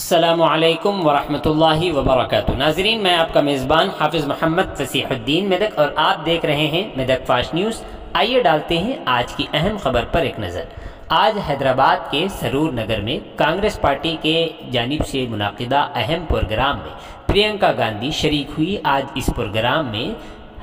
अस्सलामुअलैकुम वरहमतुल्लाहि वबरकातुहू। नाज़रीन, मैं आपका मेज़बान हाफिज़ मोहम्मद फसीहुद्दीन मेदक और आप देख रहे हैं मेदक फास्ट न्यूज़। आइए डालते हैं आज की अहम खबर पर एक नज़र। आज हैदराबाद के सरूर नगर में कांग्रेस पार्टी के जानिब से मुनाकिदा अहम प्रोग्राम में प्रियंका गांधी शरीक हुई। आज इस प्रोग्राम में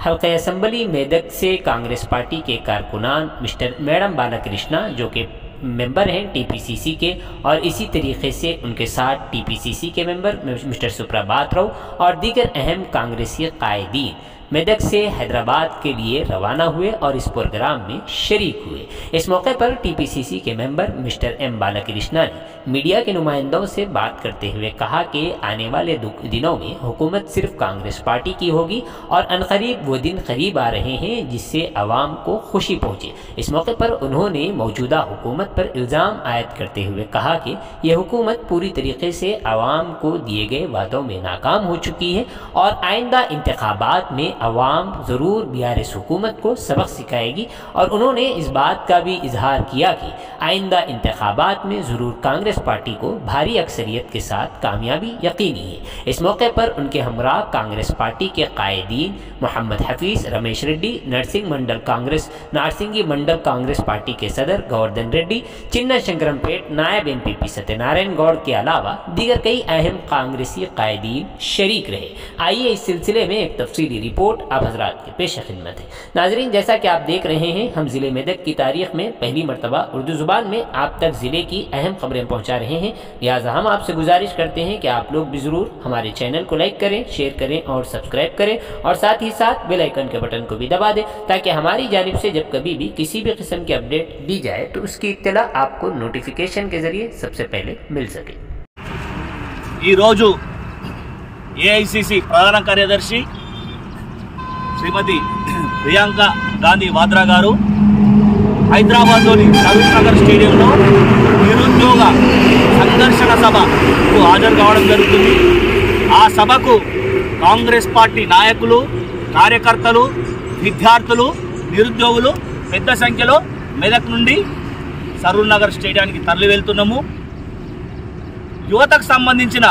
हल्का असम्बली मेदक से कांग्रेस पार्टी के कारकुनान मिस्टर मैडम बालाकृष्णा जो कि मेंबर हैं टीपीसीसी के, और इसी तरीके से उनके साथ टीपीसीसी के मेंबर मिस्टर सुप्रभात राव और दीगर अहम कांग्रेसी कायदीन मेदक से हैदराबाद के लिए रवाना हुए और इस प्रोग्राम में शरीक हुए। इस मौके पर टीपीसीसी के मेंबर मिस्टर एम बालाकृष्णा ने मीडिया के नुमाइंदों से बात करते हुए कहा कि आने वाले दिनों में हुकूमत सिर्फ कांग्रेस पार्टी की होगी और अनकरीब वो दिन करीब आ रहे हैं जिससे अवाम को खुशी पहुँचे। इस मौके पर उन्होंने मौजूदा हुकूमत पर इल्ज़ाम आयद करते हुए कहा कि यह हुकूमत पूरी तरीके से अवाम को दिए गए वादों में नाकाम हो चुकी है और आइंदा इंतखाबात में अवाम ज़रूर बीआरएस हुकूमत को सबक सिखाएगी। और उन्होंने इस बात का भी इजहार किया कि आइंदा इंतखाबात में ज़रूर कांग्रेस पार्टी को भारी अक्सरियत के साथ कामयाबी यकीनी है। इस मौके पर उनके हमरा कांग्रेस पार्टी के कायदीन मोहम्मद हफीज़, रमेश रेड्डी, नारसिंगी मंडल कांग्रेस पार्टी के सदर गोवर्धन रेड्डी, चिन्ना शंकरमपेट नायब एमपीपी सत्यनारायण गौड़ के अलावा दीगर कई अहम कांग्रेसी कायदीन शरीक रहे। आइए इस सिलसिले में एक तफसीली रिपोर्ट आप हजरात के पेश खिदमत है। नाजरीन, जैसा कि आप देख रहे हैं, हम ज़िले मेदक की तारीख में पहली मरतबा उर्दू ज़ुबान में आप तक ज़िले की अहम खबरें पहुंचा रहे हैं। लिहाजा हम आपसे गुजारिश करते हैं कि आप लोग भी ज़रूर हमारे चैनल को लाइक करें, शेयर करें और सब्सक्राइब करें और साथ ही साथ बेल आइकन के बटन को भी दबा दें ताकि हमारी जानिब से जब कभी भी किसी भी किस्म की अपडेट दी जाए तो उसकी इत्तला आपको नोटिफिकेशन के ज़रिए सबसे पहले मिल सके। ఏఐసిసి ప్రధాన కార్యదర్శి శ్రీమతి ప్రియాంక గాంధీ వాద్రా గారు హైదరాబాద్లోని సరూర్ నగర్ స్టేడియంలో నిరుద్యోగ సంఘర్షణ సభకు హాజరు కావడం జరుగుతుంది। ఆ సభకు కాంగ్రెస్ పార్టీ నాయకులు, కార్యకర్తలు, విద్యార్థులు, నిరుద్యోగులు పెద్ద సంఖ్యలో మెదక్ నుండి సరూర్ నగర్ స్టేడియానికి తరలి వెళ్తున్నాము। యువతకు సంబంధించిన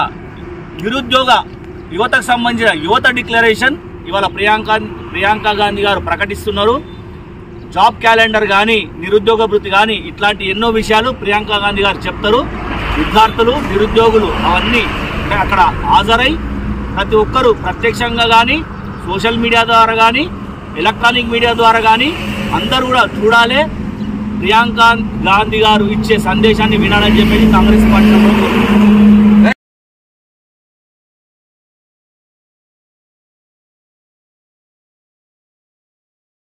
యువత డిక్లరేషన్ ఇవాళ ప్రియాంక గాంధీ గారు ప్రకటిస్తున్నారు। జాబ్ క్యాలెండర్ కానీ, నిరుద్యోగ భృతి కానీ ఇట్లాంటి ఎన్నో విషయాలు ప్రియాంక గాంధీ గారు చెప్తారు। విద్యార్థులు, నిరుద్యోగులు అవన్నీ అక్కడ హాజరై ప్రతి ఒక్కరూ ప్రత్యక్షంగా కానీ, సోషల్ మీడియా ద్వారా కానీ, ఎలక్ట్రానిక్ మీడియా ద్వారా కానీ అందరూ కూడా చూడాలి, ప్రియాంక గాంధీ గారు ఇచ్చే సందేశాన్ని వినాలని చెప్పేసి కాంగ్రెస్ పార్టీ